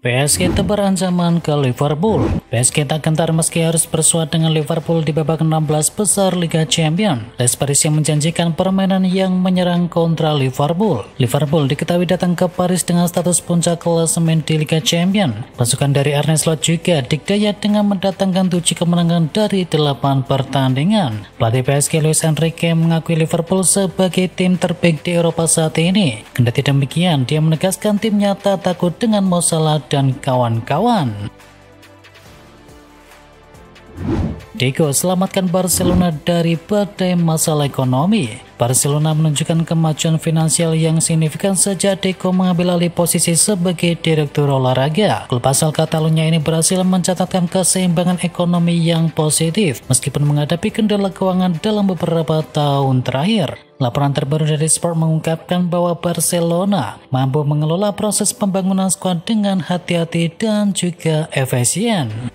PSG tebar ancaman ke Liverpool. PSG tak gentar meski harus bersuat dengan Liverpool di babak 16 besar Liga Champions. Les Paris yang menjanjikan permainan yang menyerang kontra Liverpool. Liverpool diketahui datang ke Paris dengan status puncak klasemen di Liga Champions. Pasukan dari Arne Slot juga dikdaya dengan mendatangkan 7 kemenangan dari 8 pertandingan. Pelatih PSG Luis Enrique mengakui Liverpool sebagai tim terbaik di Eropa saat ini. Kendati demikian, dia menegaskan timnya tak takut dengan Mo Salah dan kawan-kawan. Diego selamatkan Barcelona dari badai masalah ekonomi. Barcelona menunjukkan kemajuan finansial yang signifikan sejak Diego mengambil alih posisi sebagai direktur olahraga. Klub asal Catalunya ini berhasil mencatatkan keseimbangan ekonomi yang positif meskipun menghadapi kendala keuangan dalam beberapa tahun terakhir. Laporan terbaru dari Sport mengungkapkan bahwa Barcelona mampu mengelola proses pembangunan skuad dengan hati-hati dan juga efisien.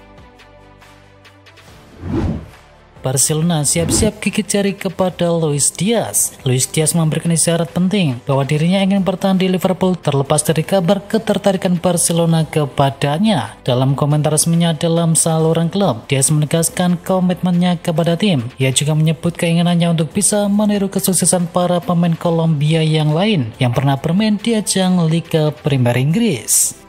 Barcelona siap-siap gigit jari kepada Luis Diaz. Luis Diaz memberikan isyarat penting bahwa dirinya ingin bertahan di Liverpool terlepas dari kabar ketertarikan Barcelona kepadanya. Dalam komentar resminya dalam saluran klub, Diaz menegaskan komitmennya kepada tim. Ia juga menyebut keinginannya untuk bisa meniru kesuksesan para pemain Kolombia yang lain yang pernah bermain di ajang Liga Premier Inggris.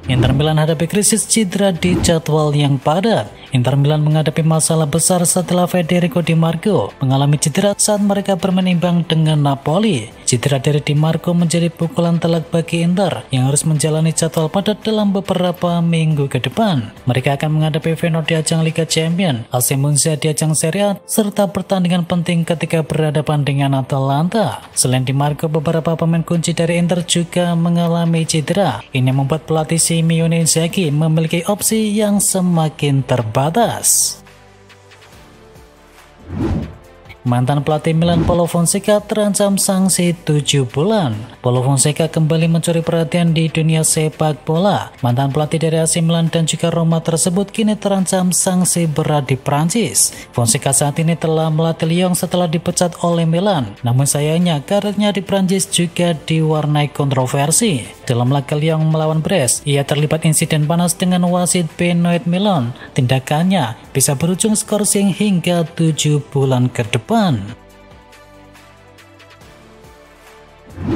Inter Milan hadapi krisis cedera di jadwal yang padat. Inter Milan menghadapi masalah besar setelah Federico Di Marco mengalami cedera saat mereka bermain imbang dengan Napoli. Cedera dari Di Marco menjadi pukulan telak bagi Inter yang harus menjalani jadwal padat dalam beberapa minggu ke depan. Mereka akan menghadapi Feyenoord di ajang Liga Champions, AC Monza di ajang Serie A, serta pertandingan penting ketika berhadapan dengan Atalanta. Selain Di Marco, beberapa pemain kunci dari Inter juga mengalami cedera. Ini membuat pelatih Simone Inzaghi memiliki opsi yang semakin terbatas. Mantan pelatih Milan Paulo Fonseca terancam sanksi 7 bulan. Paulo Fonseca kembali mencuri perhatian di dunia sepak bola. Mantan pelatih dari AC Milan dan juga Roma tersebut kini terancam sanksi berat di Prancis. Fonseca saat ini telah melatih Lyon setelah dipecat oleh Milan. Namun sayangnya karirnya di Prancis juga diwarnai kontroversi. Dalam laga Lyon melawan Brest, ia terlibat insiden panas dengan wasit Benoit Milan. Tindakannya bisa berujung skorsing hingga 7 bulan ke depan.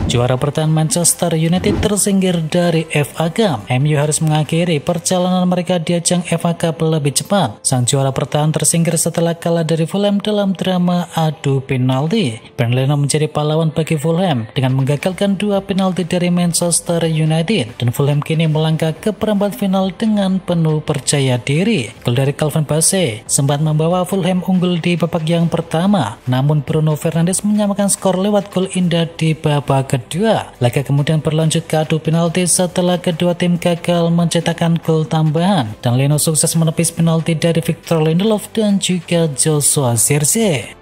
Juara bertahan Manchester United tersingkir dari FA Cup. MU harus mengakhiri perjalanan mereka di ajang FA Cup lebih cepat. Sang juara bertahan tersingkir setelah kalah dari Fulham dalam drama adu penalti. Bernd Leno menjadi pahlawan bagi Fulham dengan menggagalkan 2 penalti dari Manchester United, dan Fulham kini melangkah ke perempat final dengan penuh percaya diri. Gol dari Calvin Bassey sempat membawa Fulham unggul di babak yang pertama, namun Bruno Fernandes menyamakan skor lewat gol indah di babak kedua. Laga kemudian berlanjut ke adu penalti setelah kedua tim gagal mencetakkan gol tambahan, dan Leno sukses menepis penalti dari Victor Lindelof dan juga Joshua Zirkzee.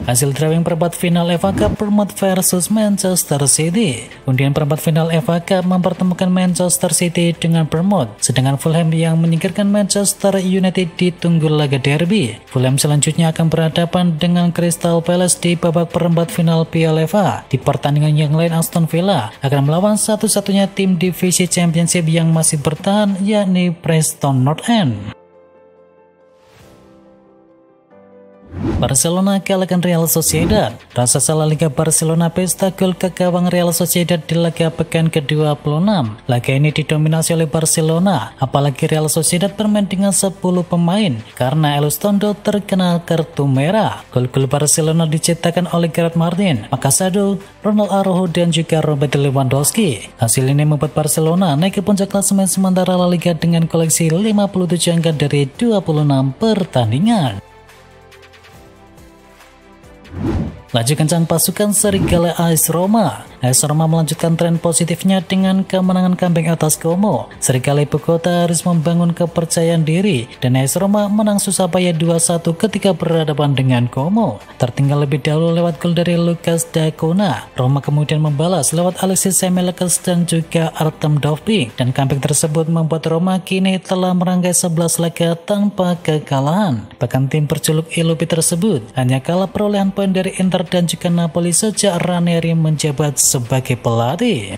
Hasil drawing perempat final FA Cup Bournemouth versus Manchester City. Undian perempat final FA Cup mempertemukan Manchester City dengan Bournemouth, sedangkan Fulham yang menyingkirkan Manchester United ditunggu laga derby. Fulham selanjutnya akan berhadapan dengan Crystal Palace di babak perempat final Piala FA. Di pertandingan yang lain, Aston Villa akan melawan satu-satunya tim divisi Championship yang masih bertahan, yakni Preston North End. Barcelona kalahkan Real Sociedad. Raksasa La Liga Barcelona pesta gol ke gawang Real Sociedad di laga pekan ke-26. Laga ini didominasi oleh Barcelona, apalagi Real Sociedad bermain dengan 10 pemain karena Elizondo terkena kartu merah. Gol-gol Barcelona diciptakan oleh Gerard Martin, Makasado, Ronald Araujo dan juga Robert Lewandowski. Hasil ini membuat Barcelona naik ke puncak klasemen sementara La Liga dengan koleksi 57 angka dari 26 pertandingan. Laju kencang pasukan Serigala AS Roma. AS Roma melanjutkan tren positifnya dengan kemenangan comeback atas Como. Serikali Ibu Kota harus membangun kepercayaan diri dan AS Roma menang susah payah 2-1 ketika berhadapan dengan Como. Tertinggal lebih dahulu lewat gol dari Lucas Dacona. Roma kemudian membalas lewat Alexis Samuelsson dan juga Artem Dovbyk, dan comeback tersebut membuat Roma kini telah merangkai 11 laga tanpa kekalahan. Bahkan tim berjuluk Ilupi tersebut hanya kalah perolehan poin dari Inter dan juga Napoli sejak Ranieri menjabat sebagai pelatih.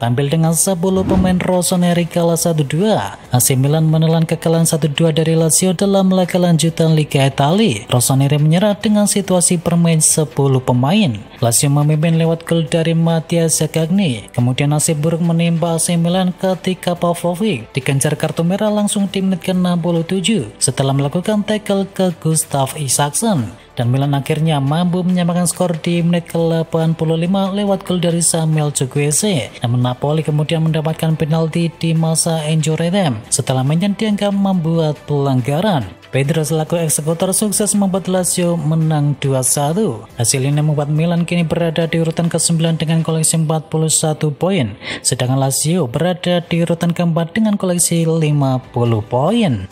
Tampil dengan 10 pemain rossoneri kalah 1-2. AC Milan menelan kekalahan 1-2 dari Lazio dalam laga lanjutan Liga Italia. Rossoneri menyerah dengan situasi bermain 10 pemain. Lazio memimpin lewat gol dari Mattia Zaccagni. Kemudian nasib buruk menimpa AC Milan ketika Pavlovic dikejar kartu merah langsung di menit ke-67 setelah melakukan tackle ke Gustav Isaksson. Dan Milan akhirnya mampu menyamakan skor di menit ke-85 lewat gol dari Samuel Chukwueze. Namun Napoli kemudian mendapatkan penalti di masa injury time setelah mainnya dianggap membuat pelanggaran. Pedro selaku eksekutor sukses membuat Lazio menang 2-1. Hasil ini membuat Milan kini berada di urutan ke-9 dengan koleksi 41 poin, sedangkan Lazio berada di urutan ke-4 dengan koleksi 50 poin.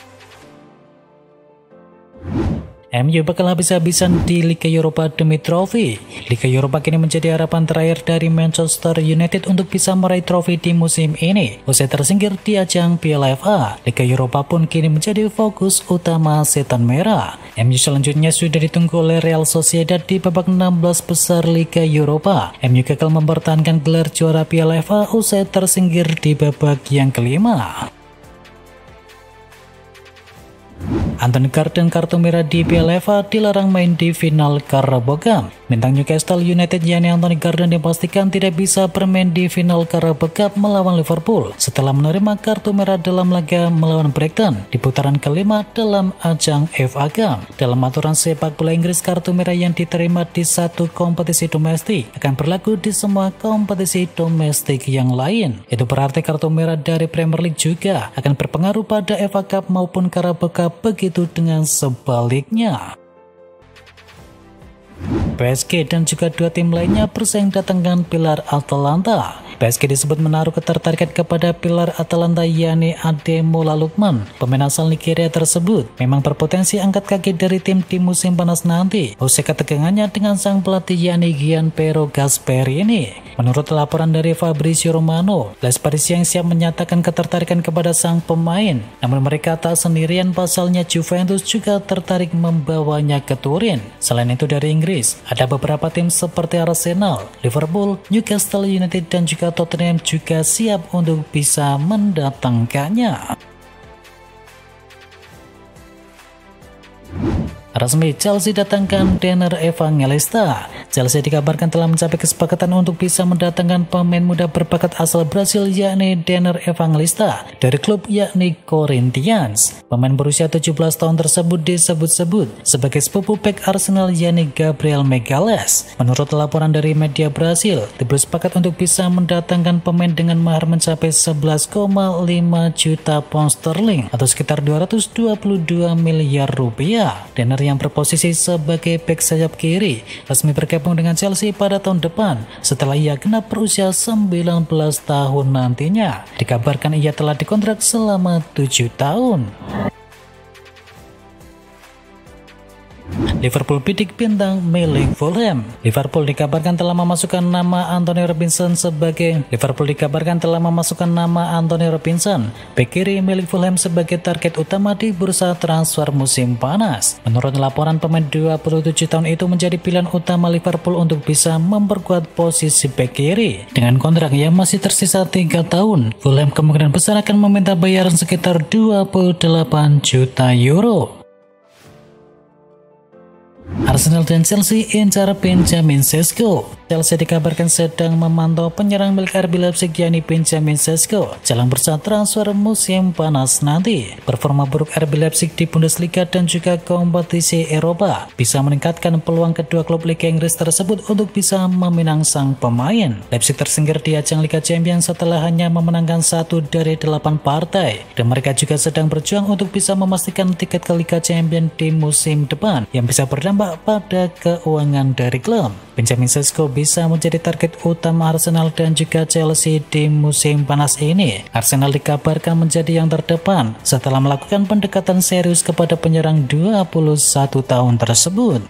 MU bakal habis-habisan di Liga Eropa demi trofi. Liga Eropa kini menjadi harapan terakhir dari Manchester United untuk bisa meraih trofi di musim ini. Usai tersingkir di ajang Piala FA, Liga Eropa pun kini menjadi fokus utama Setan Merah. MU selanjutnya sudah ditunggu oleh Real Sociedad di babak 16 besar Liga Eropa. MU gagal mempertahankan gelar juara Piala FA usai tersingkir di babak yang kelima. Anthony Gordon kartu merah di Piala FA dilarang main di final Carabao Cup. Bintang Newcastle United yakni Anthony Gordon dipastikan tidak bisa bermain di final Carabao Cup melawan Liverpool setelah menerima kartu merah dalam laga melawan Brighton di putaran kelima dalam ajang FA Cup. Dalam aturan sepak bola Inggris, kartu merah yang diterima di satu kompetisi domestik akan berlaku di semua kompetisi domestik yang lain. Itu berarti kartu merah dari Premier League juga akan berpengaruh pada FA Cup maupun Carabao Cup, begitu dengan sebaliknya. PSG dan juga dua tim lainnya bersaing datangkan pilar Atalanta. PSG disebut menaruh ketertarikan kepada pilar Atalanta yakni Ademola Lookman. Pemain asal Nigeria tersebut memang berpotensi angkat kaki dari tim di musim panas nanti usai ketegangannya dengan sang pelatih yakni Gianpiero Gasperini. Menurut laporan dari Fabrizio Romano, Les Parisiens siap menyatakan ketertarikan kepada sang pemain. Namun mereka tak sendirian, pasalnya Juventus juga tertarik membawanya ke Turin. Selain itu dari Inggris, ada beberapa tim seperti Arsenal, Liverpool, Newcastle United dan juga Tottenham juga siap untuk bisa mendatangkannya. Resmi Chelsea datangkan Dener Evangelista. Chelsea dikabarkan telah mencapai kesepakatan untuk bisa mendatangkan pemain muda berbakat asal Brasil yakni Dener Evangelista dari klub yakni Corinthians. Pemain berusia 17 tahun tersebut disebut-sebut sebagai sepupu bek Arsenal yakni Gabriel Magalhaes. Menurut laporan dari media Brasil, tim bersepakat untuk bisa mendatangkan pemain dengan mahar mencapai 11,5 juta pound sterling atau sekitar 222 miliar rupiah. Dener yang berposisi sebagai bek sayap kiri resmi bergabung dengan Chelsea pada tahun depan setelah ia genap berusia 19 tahun nantinya. Dikabarkan ia telah dikontrak selama 7 tahun. Liverpool bidik bintang milik Fulham. Liverpool dikabarkan telah memasukkan nama Anthony Robinson, bek kiri milik Fulham sebagai target utama di bursa transfer musim panas. Menurut laporan, pemain 27 tahun itu menjadi pilihan utama Liverpool untuk bisa memperkuat posisi bek kiri. Dengan kontrak yang masih tersisa 3 tahun, Fulham kemungkinan besar akan meminta bayaran sekitar 28 juta euro. Arsenal dan Chelsea incar Benjamin Sesko. Chelsea dikabarkan sedang memantau penyerang milik RB Leipzig yakni Benjamin Sesko jelang bursa transfer musim panas nanti. Performa buruk RB Leipzig di Bundesliga dan juga kompetisi Eropa bisa meningkatkan peluang kedua klub Liga Inggris tersebut untuk bisa meminang sang pemain. Leipzig tersingkir di ajang Liga Champions setelah hanya memenangkan 1 dari 8 partai, dan mereka juga sedang berjuang untuk bisa memastikan tiket ke Liga Champions di musim depan yang bisa berdampak pada keuangan dari klub. Benjamin Sesko bisa menjadi target utama Arsenal dan juga Chelsea di musim panas ini. Arsenal dikabarkan menjadi yang terdepan setelah melakukan pendekatan serius kepada penyerang 21 tahun tersebut.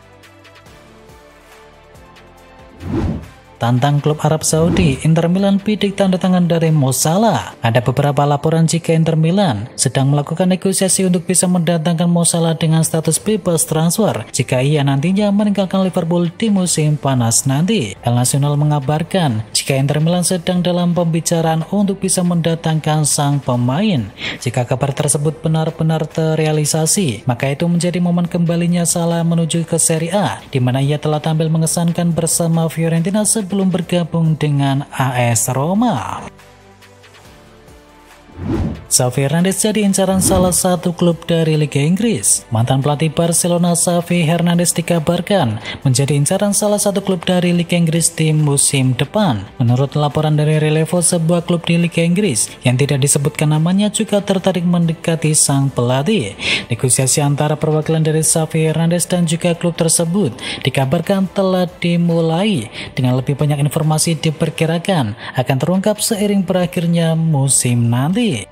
Tantang klub Arab Saudi, Inter Milan bidik tanda tangan dari Mo Salah. Ada beberapa laporan jika Inter Milan sedang melakukan negosiasi untuk bisa mendatangkan Mo Salah dengan status bebas transfer jika ia nantinya meninggalkan Liverpool di musim panas nanti. El Nacional mengabarkan jika Inter Milan sedang dalam pembicaraan untuk bisa mendatangkan sang pemain. Jika kabar tersebut benar-benar terrealisasi, maka itu menjadi momen kembalinya Salah menuju ke Serie A, di mana ia telah tampil mengesankan bersama Fiorentina sebelum bergabung dengan AS Roma. Xavi Hernandez jadi incaran salah satu klub dari Liga Inggris. Mantan pelatih Barcelona Xavi Hernandez dikabarkan menjadi incaran salah satu klub dari Liga Inggris di musim depan. Menurut laporan dari Relevo, sebuah klub di Liga Inggris yang tidak disebutkan namanya juga tertarik mendekati sang pelatih. Negosiasi antara perwakilan dari Xavi Hernandez dan juga klub tersebut dikabarkan telah dimulai, dengan lebih banyak informasi diperkirakan akan terungkap seiring berakhirnya musim nanti.